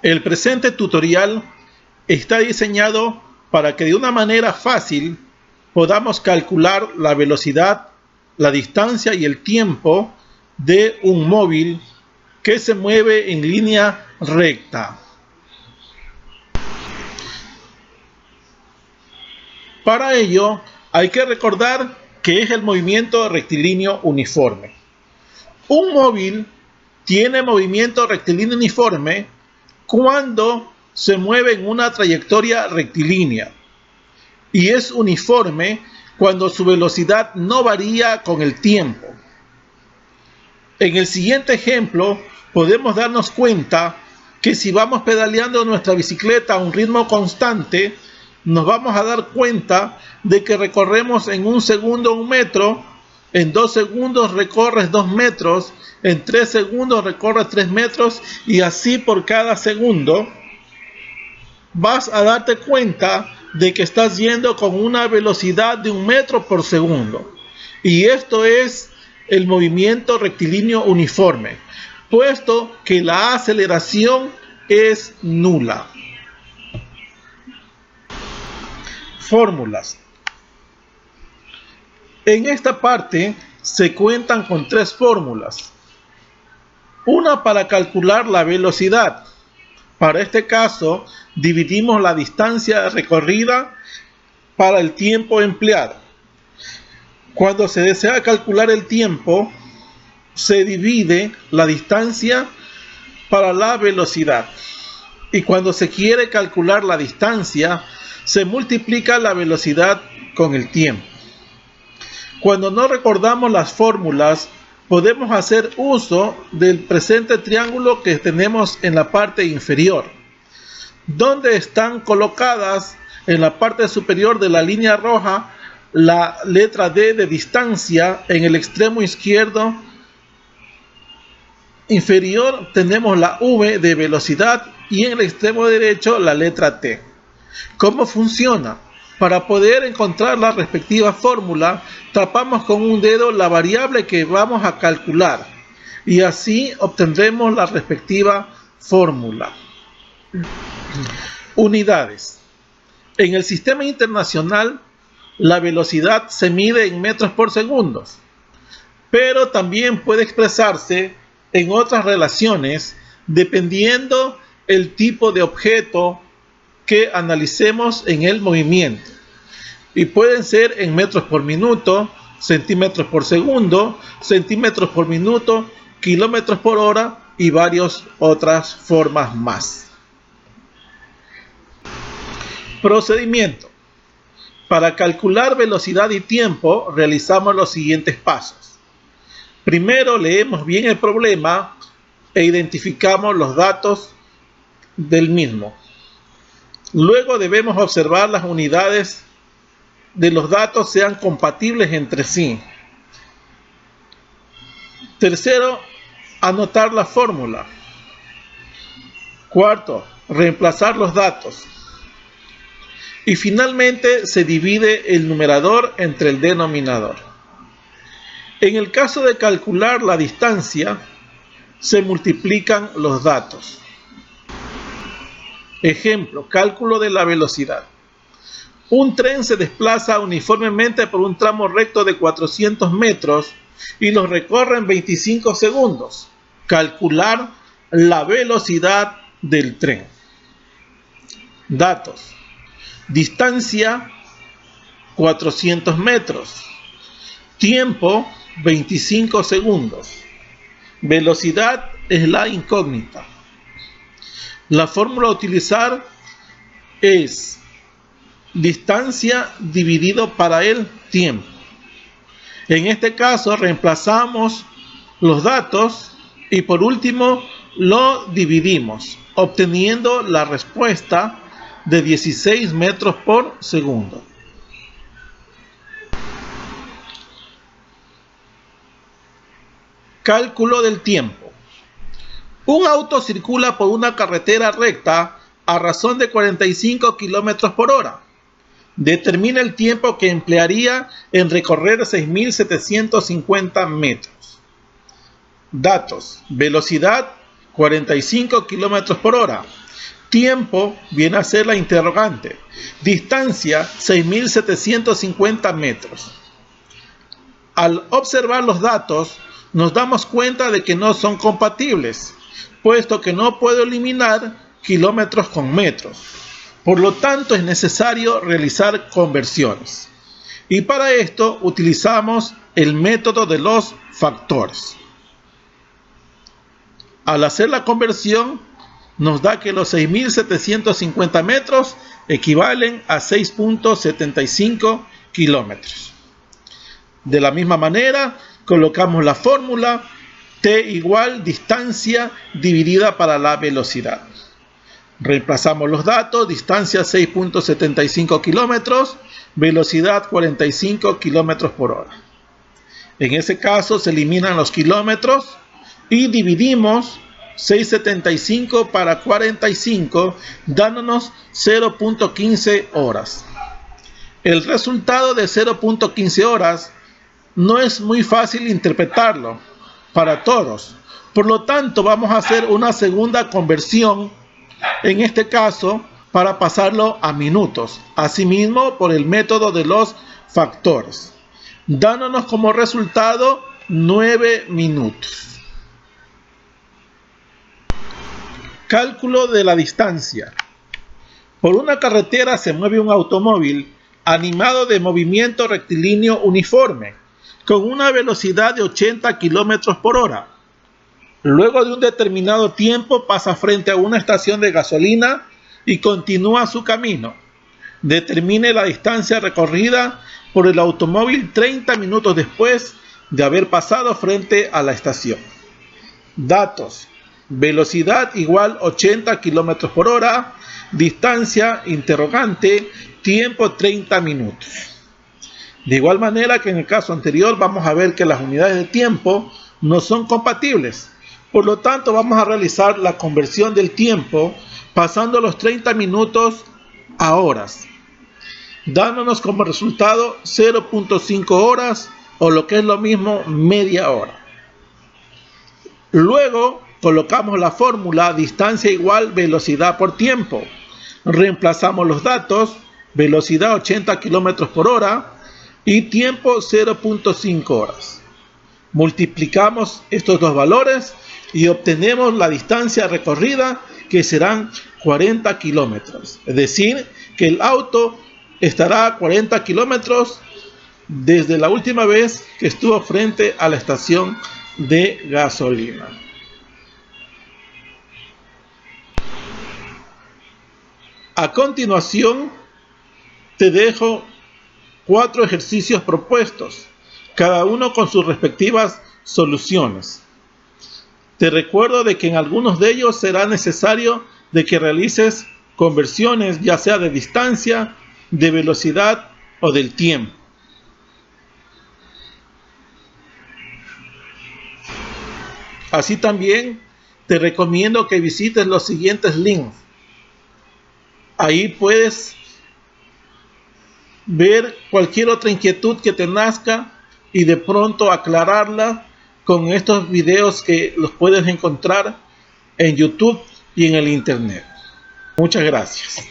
El presente tutorial está diseñado para que de una manera fácil podamos calcular la velocidad, la distancia y el tiempo de un móvil que se mueve en línea recta. Para ello hay que recordar que es el movimiento rectilíneo uniforme. Un móvil tiene movimiento rectilíneo uniforme cuando se mueve en una trayectoria rectilínea y es uniforme cuando su velocidad no varía con el tiempo. En el siguiente ejemplo podemos darnos cuenta que si vamos pedaleando nuestra bicicleta a un ritmo constante, nos vamos a dar cuenta de que recorremos en 1 segundo 1 metro, en 2 segundos recorres 2 metros, en 3 segundos recorres 3 metros y así por cada segundo. Vas a darte cuenta de que estás yendo con una velocidad de 1 metro por segundo. Y esto es el movimiento rectilíneo uniforme, puesto que la aceleración es nula. Fórmulas. En esta parte se cuentan con 3 fórmulas. Una para calcular la velocidad. Para este caso, dividimos la distancia recorrida para el tiempo empleado. Cuando se desea calcular el tiempo, se divide la distancia para la velocidad. Y cuando se quiere calcular la distancia, se multiplica la velocidad con el tiempo. Cuando no recordamos las fórmulas, podemos hacer uso del presente triángulo que tenemos en la parte inferior, donde están colocadas en la parte superior de la línea roja la letra D de distancia. En el extremo izquierdo inferior tenemos la V de velocidad y en el extremo derecho la letra T. ¿Cómo funciona? Para poder encontrar la respectiva fórmula, tapamos con un dedo la variable que vamos a calcular y así obtendremos la respectiva fórmula. Unidades. En el sistema internacional, la velocidad se mide en metros por segundo, pero también puede expresarse en otras relaciones dependiendo el tipo de objeto que analicemos en el movimiento, y pueden ser en metros por minuto, centímetros por segundo, centímetros por minuto, kilómetros por hora y varias otras formas más. Procedimiento. Para calcular velocidad y tiempo realizamos los siguientes pasos. Primero leemos bien el problema e identificamos los datos del mismo. Luego debemos observar las unidades de los datos sean compatibles entre sí. Tercero, anotar la fórmula. Cuarto, reemplazar los datos. Y finalmente se divide el numerador entre el denominador. En el caso de calcular la distancia, se multiplican los datos. Ejemplo, cálculo de la velocidad. Un tren se desplaza uniformemente por un tramo recto de 400 metros y lo recorre en 25 segundos. Calcular la velocidad del tren. Datos. Distancia 400 metros. Tiempo 25 segundos. Velocidad es la incógnita. La fórmula a utilizar es distancia dividido para el tiempo. En este caso reemplazamos los datos y por último lo dividimos, obteniendo la respuesta de 16 metros por segundo. Cálculo del tiempo. Un auto circula por una carretera recta a razón de 45 km por hora. Determina el tiempo que emplearía en recorrer 6.750 metros. Datos. Velocidad 45 km por hora. Tiempo viene a ser la interrogante. Distancia 6.750 metros. Al observar los datos, nos damos cuenta de que no son compatibles, puesto que no puedo eliminar kilómetros con metros. Por lo tanto, es necesario realizar conversiones. Y para esto utilizamos el método de los factores. Al hacer la conversión, nos da que los 6.750 metros equivalen a 6.75 kilómetros. De la misma manera, colocamos la fórmula T igual distancia dividida para la velocidad. Reemplazamos los datos: distancia 6.75 kilómetros, velocidad 45 kilómetros por hora. En ese caso se eliminan los kilómetros y dividimos 6.75 para 45, dándonos 0.15 horas. El resultado de 0.15 horas no es muy fácil interpretarlo para todos. Por lo tanto, vamos a hacer una segunda conversión, en este caso, para pasarlo a minutos. Asimismo, por el método de los factores, dándonos como resultado 9 minutos. Cálculo de la distancia. Por una carretera se mueve un automóvil animado de movimiento rectilíneo uniforme, con una velocidad de 80 km por hora. Luego de un determinado tiempo pasa frente a una estación de gasolina y continúa su camino. Determine la distancia recorrida por el automóvil 30 minutos después de haber pasado frente a la estación. Datos: velocidad igual 80 km por hora, distancia interrogante, tiempo 30 minutos. De igual manera que en el caso anterior, vamos a ver que las unidades de tiempo no son compatibles. Por lo tanto, vamos a realizar la conversión del tiempo pasando los 30 minutos a horas, dándonos como resultado 0.5 horas, o lo que es lo mismo, media hora. Luego colocamos la fórmula distancia igual velocidad por tiempo. Reemplazamos los datos: velocidad 80 km por hora y tiempo 0.5 horas. Multiplicamos estos dos valores y obtenemos la distancia recorrida, que serán 40 kilómetros. Es decir, que el auto estará a 40 kilómetros desde la última vez que estuvo frente a la estación de gasolina. A continuación, te dejo 4 ejercicios propuestos, cada uno con sus respectivas soluciones. Te recuerdo de que en algunos de ellos será necesario de que realices conversiones, ya sea de distancia, de velocidad o del tiempo. Así también te recomiendo que visites los siguientes links. Ahí puedes ver cualquier otra inquietud que te nazca y de pronto aclararla con estos videos que los puedes encontrar en YouTube y en el Internet. Muchas gracias.